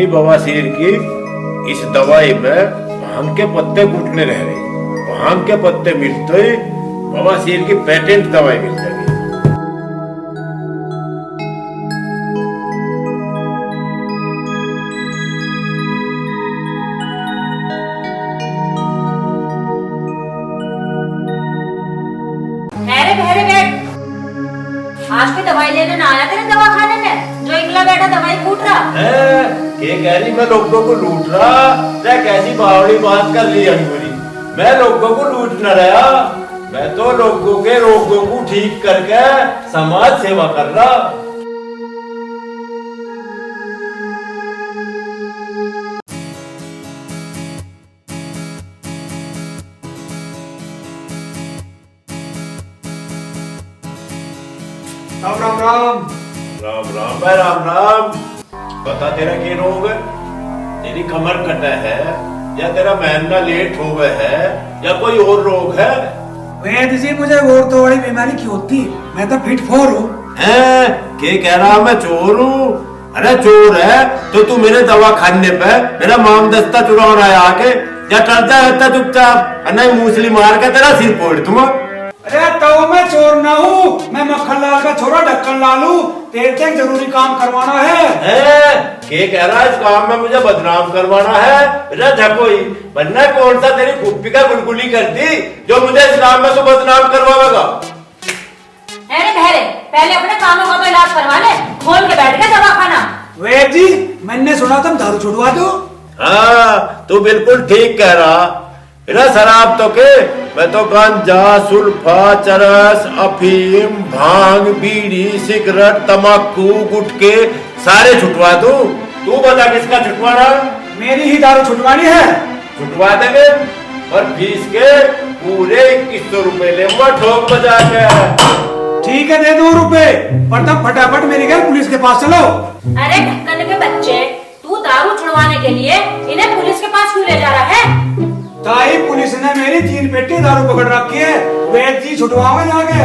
अपनी बवासीर की इस दवाई में भांग के पत्ते कूटने रह रहे। भांग के पत्ते मिलते ही बवासीर की पेटेंट दवाई मिल जाएगी। आज भी दवाई लेने ना आया तेरे दवा खाने में, जो इकला बैठा दवाई कूट रहा है। के कह रही मैं लोगों को लूट रहा? कैसी बावड़ी बात कर ली अंगूरी। मैं लोगों को लूट न रहा, मैं तो लोगों के रोगों को ठीक करके समाज सेवा कर रहा। राम राम राम राम राम भाई राम राम। बता तेरा क्या रोग है? तेरी कमर कटा है या तेरा महीना लेट हो गया है या कोई और रोग है? वैद्य जी मुझे और तो बड़ी बीमारी क्यों होती, मैं तो फिट फोर हूँ। क्या कह रहा मैं चोर हूँ? अरे चोर है तो तू मेरे दवा खाने पे मेरा माम दस्ता चुरा रहा है आके, या टलता रहता चुपचाप, नहीं मूसली मार के तेरा सिर फोड़ दूंगा। अरे तो मैं चोर ना हूँ, मैं मक्खन लाल का छोरा ढक्कन लाल हूँ। तेरे से जरूरी काम करवाना है। क्या कह रहा है? इस काम में मुझे बदनाम करवाना है? झकोई बनना कौन सा तेरी गुप्पी का गुलगुली कर दी जो मुझे इस काम में तो बदनाम करवाएगा? अरे बहरे, पहले अपने कानों का तो इलाज करवा ले, खोल के बैठ गया दवा खाना। वैद्य जी मैंने सुना तुम दारू छुड़वा दो। हाँ तू बिल्कुल ठीक कह रहा। शराब तो के मैं तो गांजा, सुल्फा, चरस, अफीम, भांग, बीड़ी, सिगरेट, तम्बाकू, गुटके सारे छुटवा दूं। तू बता किसका छुटवाना? मेरी ही दारू छुटवानी है। छुटवा देंगे और फीस के पूरे 2100 रुपए लेंगे ठोक बजा के। ठीक है दे 2 रुपए, पर तुम फटाफट मेरे घर पुलिस के पास चलो। अरे ढक्कन के बच्चे, तू दारू छुड़वाने के लिए इन्हें पुलिस के पास क्यों ले जा रहा है? ताई पुलिस ने मेरी 3 पेटी दारू पकड़ रखी है, वैद्य जी छुटवाओगे जाके।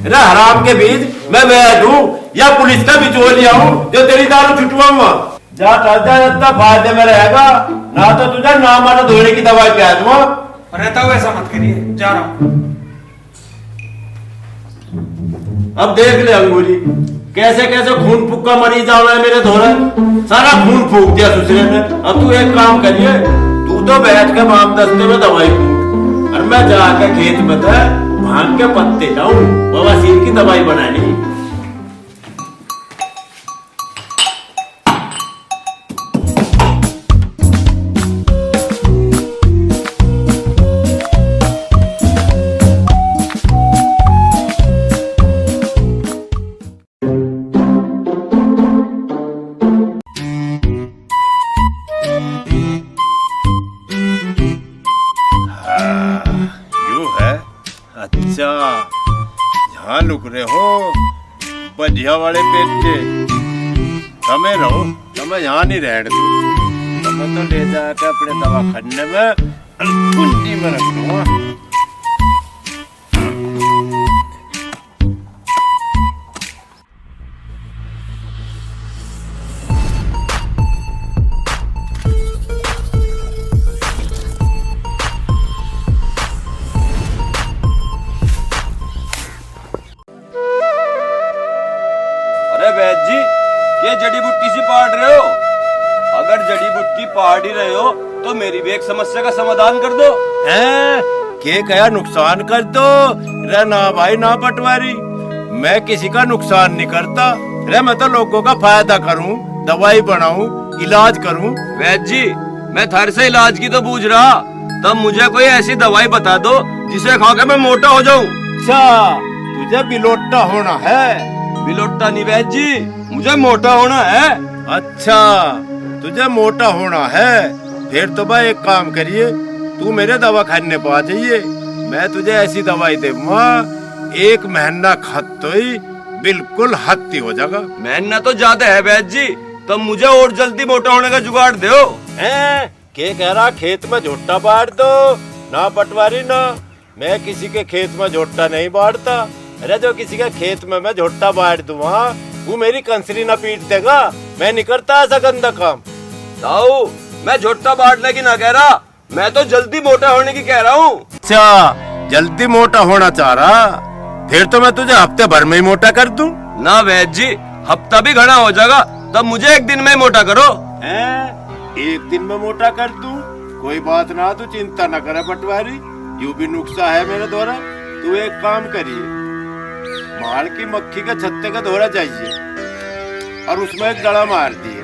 हराम के बीच मैं वैद्य हूँ या पुलिस का बिचौलिया हूँ जो तेरी दारू छुटवाऊंगा? जा इतना फायदे में रहेगा ना, तो तुझे ना माना धोने की दवाई पिला दूंगा। रहता हूँ ऐसा मत करिए, जा रहा हूँ। अब देख ले अंगूरी, कैसे कैसे खून फूक का मरीज आ रहा है मेरे धोरे। सारा खून फूक दिया दूसरे ने। अब तू एक काम करिए, तू तो बैठ के माम दस्ते में दवाई फूक और मैं जाकर खेत में था भांग के पत्ते लाऊं बवासीर की दवाई बनानी। अच्छा यहाँ लुक रहे हो बढ़िया वाले पेट के? समय रहो, समय यहाँ नहीं रहने दो। समय तो ले जाकर अपने दवा खाने में कुंडी में रख दूंगा। वैद्य जी, ये जड़ी बूटी सी पाड़ रहे हो? अगर जड़ी बूटी पाड़ ही रहे हो तो मेरी भी एक समस्या का समाधान कर दो। के कया नुकसान कर दो? रे ना भाई ना पटवारी, मैं किसी का नुकसान नहीं करता। रे मैं तो लोगों का फायदा करूं, दवाई बनाऊं, इलाज करूं। वैद्य जी, मैं थारे से इलाज की तो पूछ रहा, तब मुझे कोई ऐसी दवाई बता दो जिसे खा के मैं मोटा हो जाऊं। अच्छा, तुझे बिलोटा होना है? बिलोटा नहीं वैद्य जी, मुझे मोटा होना है। अच्छा, तुझे मोटा होना है? फिर तो भाई एक काम करिए, तू मेरे दवा खाने पे आ जाइए। मैं तुझे ऐसी दवाई दूंगा, 1 महीना खाते ही बिल्कुल हत्ती हो जाएगा। महीना तो ज्यादा है वैद्य जी, तब मुझे और जल्दी मोटा होने का जुगाड़ दो। के कह रहा खेत में झोटा बांट दो? ना पटवारी ना, मैं किसी के खेत में झोटा नहीं बांटता। अरे जो किसी के खेत में मैं झोटा बांट दूंगा वो मेरी कंसरी ना पीट देगा। मैं नहीं करता ऐसा गंदा काम। ताऊ मैं झोटा बांटने की ना कह रहा, मैं तो जल्दी मोटा होने की कह रहा हूँ। अच्छा जल्दी मोटा होना चाह रहा, फिर तो मैं तुझे हफ्ते भर में ही मोटा कर दूं। ना वैद्य जी, हफ्ता भी घना हो जाएगा, तब मुझे एक दिन में मोटा करो। एक दिन में मोटा कर दूं? कोई बात ना, तू चिंता न करे पटवारी, यूं भी नुस्खा है मेरे द्वारा। तू एक काम करिए, माल की मक्खी के छत्ते का धोरा चाहिए और उसमें एक दड़ा मार दिए।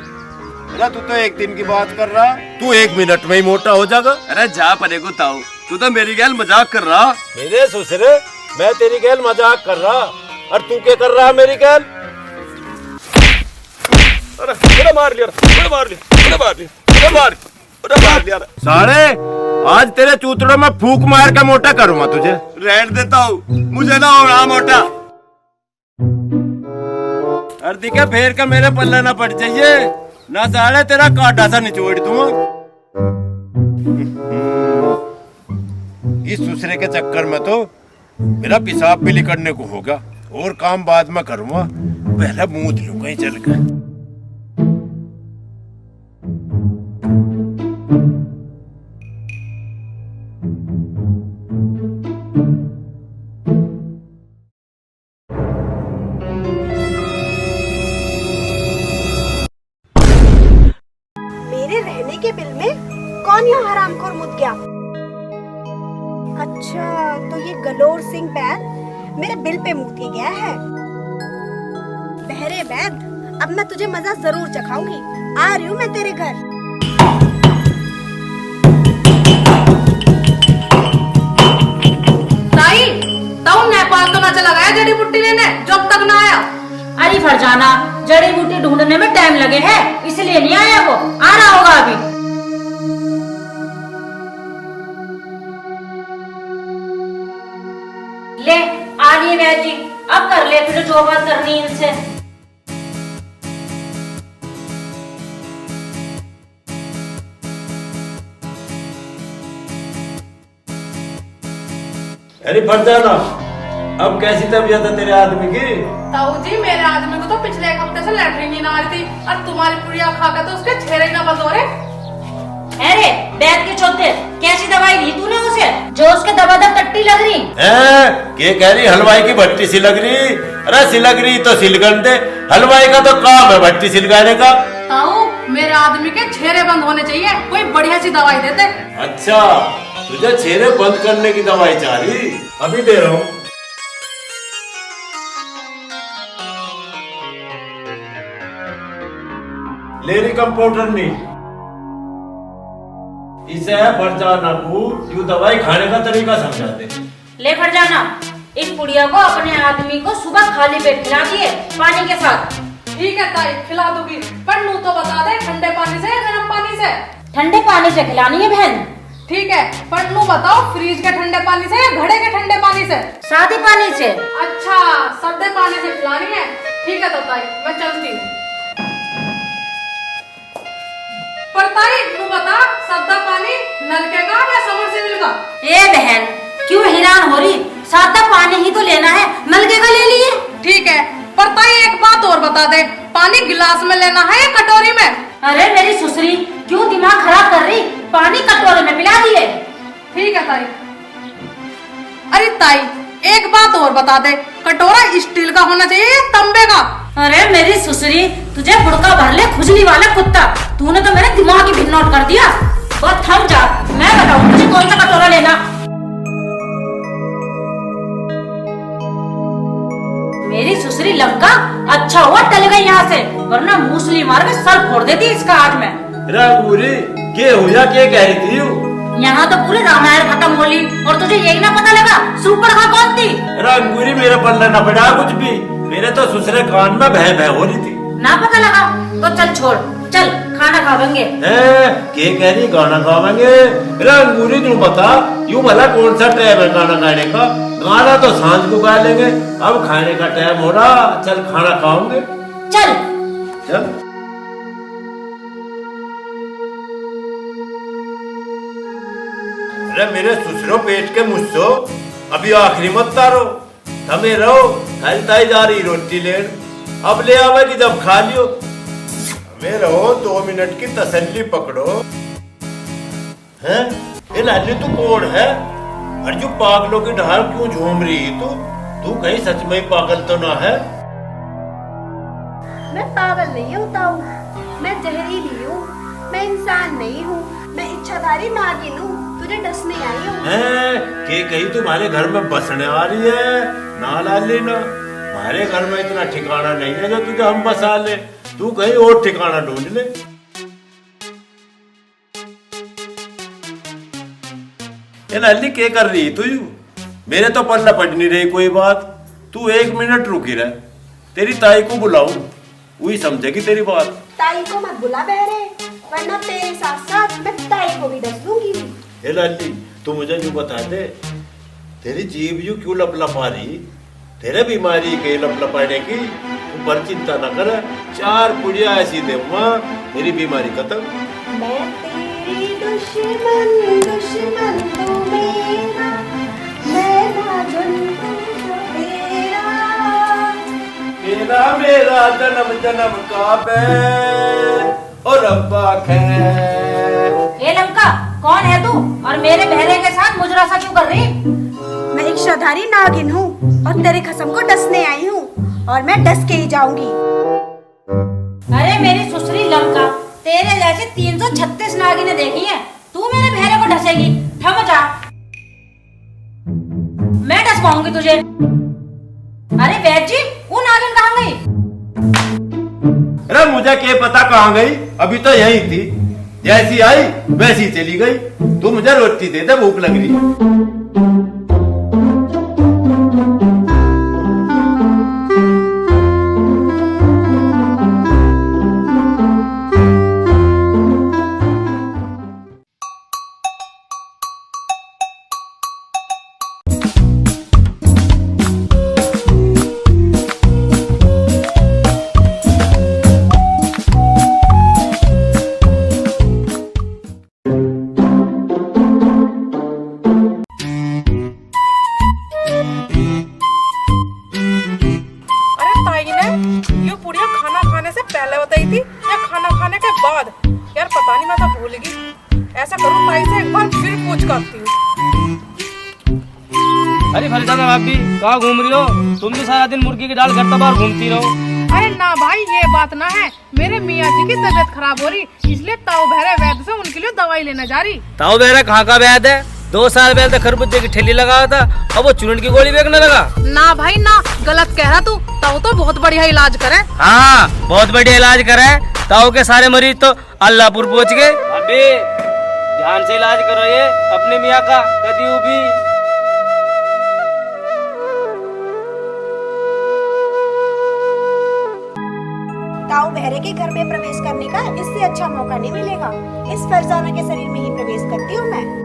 अरे तू तो एक दिन की बात कर रहा, तू 1 मिनट में ही मोटा हो जाएगा। अरे जा परे को ताऊ, तू तो मेरी गैल मजाक कर रहा। मेरे ससुरे, मैं तेरी गैल मजाक कर रहा और तू क्या कर रहा मेरी गैल? अरे मार लिया, मार लिया, मार लिया, मार लिया। साले आज तेरे चूतड़ों में फूक मार के मोटा करूंगा तुझे। रहने देता हूँ, मुझे ना होना मोटा। अर्दी के फेर का मेरे पल्ले ना पड़ जाइए, ना साले तेरा काटा सा निचोड़ दूंगा। इस दूसरे के चक्कर में तो मेरा पेशाब भी निकलने को होगा, और काम बाद में करूंगा, पहले मुंह लूंगा ही चल कर। मेरे रहने के बिल में कौन यहाँ हरामखोर मुद गया? अच्छा, तो ये गलोर सिंह बैद मेरे बिल पे मुद के गया है। बहरे बैद, अब मैं तुझे मजा जरूर चखाऊंगी। आ रही हूँ मैं तेरे घर। ताई, ताऊ नेपाल तो ना चला गया जड़ी बूटी लेने, जब तक ना आया। अरे फरजाना, जड़ी बूटी ढूंढने में टाइम लगे है, इसलिए नहीं आया वो। आ रहा होगा अभी। ले आ रही है जी, अब कर ले फिर जो बात करनी इनसे। अरे फरजाना, अब कैसी तबीयत है तेरे आदमी की? ताऊ जी, मेरे आदमी को तो पिछले 1 हफ्ते से लैटरिन ही ना आ रही थी, और तुम्हारी पुड़िया खाकर तो उसके चेहरे ही ना बंद हो रहे। अरे बैठ के चौथे, कैसी दवाई दी तूने उसे जो उसके दबादब टट्टी लग रही? के कह रही हलवाई की भट्टी सी लग रही? अरे सिलग रही तो सिलगन दे, हलवाई का तो काम है भट्टी सिलगाने का। ताऊ, मेरे आदमी के चेहरे बंद होने चाहिए, कोई बढ़िया सी दवाई देते। अच्छा, तुझे चेहरे बंद करने की दवाई चाह रही? अभी दे रहा हूँ। ले रही कंपाउंडर नहीं, इसे फरजाना को यूं दवाई खाने का तरीका समझा दे। ले फरजाना, इस पुड़िया को अपने आदमी को सुबह खाली पेट खिला दिए पानी के साथ। ठीक है ताई, खिला दूंगी, पर नू तो बता दे, ठंडे पानी से या गर्म पानी से? ठंडे पानी से खिलानी है बहन। ठीक है, पर नू बताओ, फ्रिज के ठंडे पानी से या घड़े के ठंडे पानी से? सादे पानी से। अच्छा, सादे पानी से खिलानी है। ठीक है तो ताई, मैं चलती हूँ। पर ताई तू बता, सादा पानी नलके का या समरसेबल का? ए बहन, क्यों हैरान हो रही? सादा पानी ही तो लेना है, नलके का ले लिए। ठीक है, पर ताई एक बात और बता दे, पानी गिलास में लेना है या कटोरी में? अरे मेरी सुसरी, क्यों दिमाग खराब कर रही? पानी कटोरे में पिला दिए। ठीक है ताई। अरे ताई, एक बात और बता दे, कटोरा स्टील का होना चाहिए या तांबे का? अरे मेरी सुसरी, तुझे बुड़का भर ले खुजली वाला कुत्ता, तूने तो मेरे दिमाग ही भिन्नौट कर दिया। बस थम जा, मैं बताऊं तुझे कौन सा कटोरा लेना। मेरी सुसरी लंका, अच्छा हुआ टल गई यहाँ से, वरना मूसली मार के सर फोड़ देती इसका आग में। रंगूरी, के हुआ के कह रही थी? यहाँ तो पूरी रामायण खत्म हो ली और तुझे यही ना पता लगा सुपर्णखा कौन थी? रंगूरी, मेरे पल्ले न पड़ा कुछ भी, मेरे तो ससुरे कान में भय भय हो रही थी। ना पता लगा तो चल छोड़, चल खाना खावेंगे। के कह रही गाना खावेंगे? रंगूरी तू बता, यूं भला कौन सा टाइम है गाना गाने का? गाना तो सांझ को गा लेंगे, अब खाने का टाइम हो रहा, चल खाना खाओगे। चल चल। अरे मेरे ससुरो पेट के मुझसो अभी आखिरी मत तारो, थमे रहो, खाली ताई जा रही रोटी लेन। अब ले आवेगी जब खा लियो। हमें रहो 2 मिनट की तसल्ली पकड़ो। हैं? ये लाली तू कौन है? और जो पागलों की ढाल क्यों झूम रही है तू कहीं सच में ही पागल तो ना है? मैं पागल नहीं होता हूँ, मैं जहरीली हूँ, मैं इंसान नहीं हूँ, मैं इच्छाधारी नागिन हूँ, तुझे डसने आई हूँ। के कहीं तुम्हारे घर में बसने आ रही है? ना लाली ना, हमारे घर में इतना ठिकाना नहीं है जो तुझे हम बसा ले। तू कहीं और ठिकाना ढूंढ ले। ये लाली क्या कर रही तू? मेरे तो पल्ला पड़ नहीं रही कोई बात। तू 1 मिनट रुकी रह, तेरी ताई को बुलाऊं, वही समझेगी तेरी बात। ताई को मत बुला बहरे, वरना तेरे साथ साथ मैं ताई को भी डस दूंगी। हे लाली, तू मुझे यूं बता दे, तेरी जीभ यूं क्यों लपलपा रही? तेरे बीमारी के लपलपाने की तू पर चिंता न कर, 4 पुड़िया ऐसी दूंगा, तेरी बीमारी खत्म। मैं तेरी दुश्मन तू मेरा, मैं नाजुन तू तेरा। तेरा मेरा जन्म जन्म का बैर और रब्बा खैर। ए लंका, कौन है तू और मेरे बहरे के साथ मुजरा सा क्यों कर रही? मैं इच्छाधारी नागिन हूँ और तेरे खसम को डसने आई हूँ, और मैं डस के ही जाऊंगी। अरे मेरी सुसरी लंका, तेरे जैसे 336 नागिनें देखी हैं, तू मेरे बहरे को डसेगी? थम जा, मैं डस पाऊंगी तुझे। अरे वैद जी, वो नागिन कहाँ गई? अरे मुझे क्या पता कहाँ गई, अभी तो यही थी, जैसी आई वैसी चली गई। तू मुझे रोटी दे दे, भूख लग रही है। यार पता नहीं, मैं तो भूल गई। ऐसा करूँ ताई से एक बार फिर पूछ करती हूँ। अरे फरजाना भाभी, कहाँ घूम रही हो? तुम भी सारा दिन मुर्गी की दाल घर बाहर घूमती रहो। अरे ना भाई, ये बात ना है, मेरे मियाँ जी की तबीयत खराब हो रही, इसलिए ताऊ बहरे वैद्य से उनके लिए दवाई लेने जा रही। ताऊ बहरा कहाँ का वैद्य है? 2 साल पहले तक खरबूजे की ठेली लगाया था, अब वो चूरन की गोली बेचने लगा। ना भाई ना, गलत कह रहा तू। ताऊ तो बहुत बढ़िया इलाज करे। हाँ, बहुत बढ़िया इलाज करे। ताऊ के सारे मरीज तो अल्लाहपुर पहुँच गए। अभी ध्यान से इलाज करो ये अपने मियाँ का, कभी भी। ताऊ बहरे के घर में प्रवेश करने का इससे अच्छा मौका नहीं मिलेगा। इस फरजाना के शरीर में ही प्रवेश करती हूँ मैं।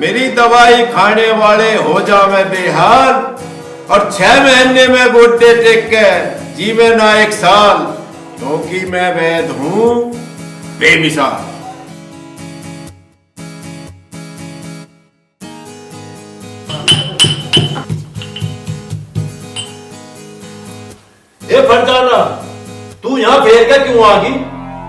मेरी दवाई खाने वाले हो जावे बेहाल, और 6 महीने में गोड्डे टेक के जीवे ना 1 साल, क्योंकि मैं वैद हूं बेमिसाल। ए फरजाना, तू यहाँ फेर के क्यों आ गई?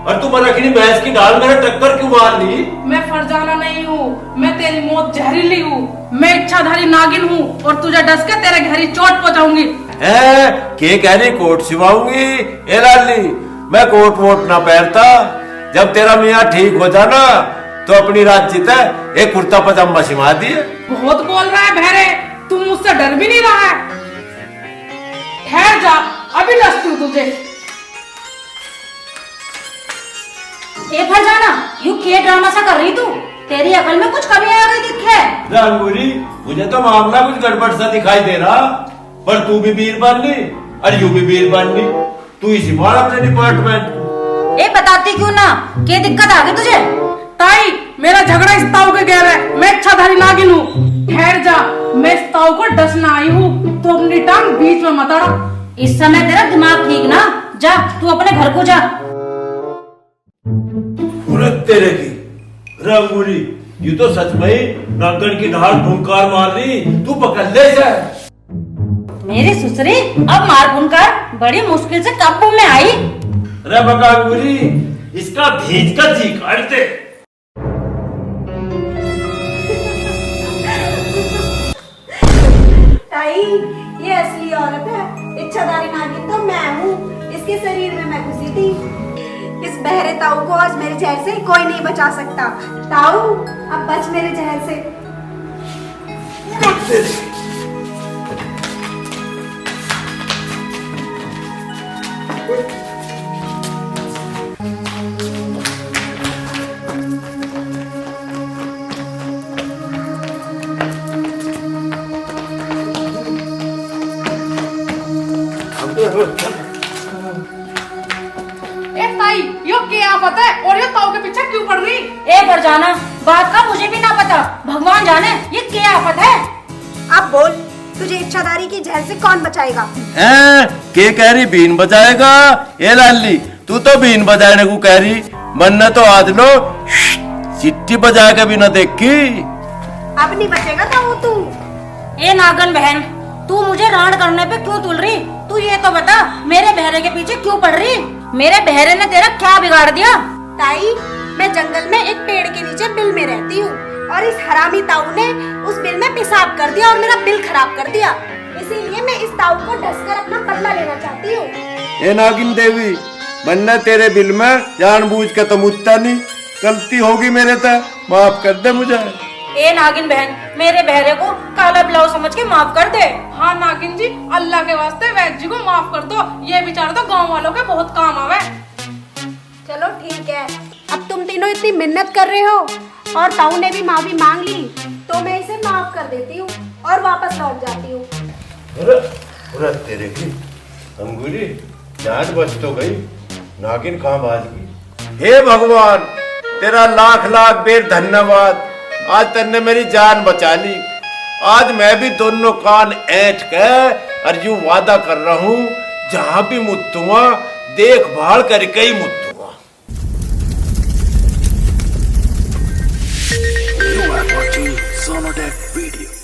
और तू मरखनी भैंस की डाल में टक्कर क्यों मार ली? मैं फरजाना नहीं हूँ, मैं तेरी मौत जहरीली हूँ। मैं इच्छाधारी नागिन हूँ और तुझे डस के तेरे घर ही चोट पहुँचाऊंगी। है के कह रही कोट सिवाऊंगी? ए लाली, मैं कोट वोट ना पहनता। जब तेरा मियाँ ठीक हो जाना तो अपनी रात जीता एक कुर्ता पजामा सिवा दिए। बहुत बोल रहा है बहरे, तुम मुझसे डर भी नहीं रहा है। ठहर जा, अभी डसती हूँ तुझे। ए फरजाना, यू क्या ड्रामा सा कर रही तू? तेरी अकल में कुछ कमी आ गई दिखे? अंगूरी, मुझे तो मामला कुछ गड़बड़ सा दिखाई दे रहा, पर तू भी वीर बन ली और यू भी वीर बन ली। तू इसी बार अपने डिपार्टमेंट। ए बताती क्यों ना, क्या दिक्कत आ गई तुझे? ताई मेरा झगड़ा इस ताऊ के गैर है, मैं इच्छाधारी नागिन हूँ। ठहर जा, मैं इस ताऊ को डसना आई हूँ, तो अपनी टांग बीच में मत अड़ा। इस समय तेरा दिमाग ठीक ना, जा तू अपने घर को जा। उरत तेरे की रंगूरी, ये तो सच में ही नागन की ढाल फुंकार मार रही, तू पकड़ ले जा। मेरी सुसरी अब मार भूनकर बड़ी मुश्किल से काबू में आई। अरे बकांगुरी, इसका भीज का जी काट दे। ताई, ये असली औरत है, इच्छाधारी नागिन तो मैं हूँ, इसके शरीर में मैं घुसी थी। इस बहरे ताऊ को आज मेरे जहर से कोई नहीं बचा सकता। ताऊ, अब बच मेरे जहर से। ए ताई, यो क्या आफत है और ये ताऊ के पीछे क्यों पड़ रही? ए फरजाना, बात का मुझे भी ना पता, भगवान जाने ये क्या आफत है। अब बोल, तुझे इच्छाधारी की जहर से कौन बचाएगा? के कह रही बीन बजाएगा? ए लाली, तू तो बीन बजाने को कह रही, मन्ना तो आज लो चिट्ठी बजा के भी न देखी। अब नहीं बचेगा ताऊ तू। ए नागन बहन, तू मुझे राण करने पे क्यों तुल रही? तू ये तो बता, मेरे बहरे के पीछे क्यों पड़ रही? मेरे बहरे ने तेरा क्या बिगाड़ दिया? ताई, मैं जंगल में एक पेड़ के नीचे बिल में रहती हूँ और इस हरामी ताऊ ने उस बिल में पेशाब कर दिया और मेरा बिल खराब कर दिया। इसीलिए मैं इस ताऊ को डसकर अपना बदला लेना चाहती हूँ। ए नागिन देवी, मन्ना तेरे बिल में जानबूझ के तो मुझता नहीं, गलती होगी मेरे से, माफ कर दे मुझे। ए नागिन बहन, मेरे बहरे को काला ब्लाउज समझ के माफ कर दे। हाँ नागिन जी, अल्लाह के वास्ते वैद्य जी को माफ कर दो, ये बेचारा तो गांव वालों के बहुत काम आवे। चलो ठीक है, अब तुम तीनों इतनी मिन्नत कर रहे हो और ताऊ ने भी माफी मांग ली, तो मैं इसे माफ कर देती हूँ और वापस लौट जाती हूँ। अरे तेरे की अंगूरी, जान बच तो गई, नागिन कहाँ भाग गई? हे भगवान, तेरा लाख लाख बेर धन्यवाद, आज तेने मेरी जान बचा ली। आज मैं भी दोनों कान ऐंठ के और यूं वादा कर रहा हूँ, जहां भी मुत्तुआ देखभाल करके ही मुत्तुआ। You are watching Sonodec video.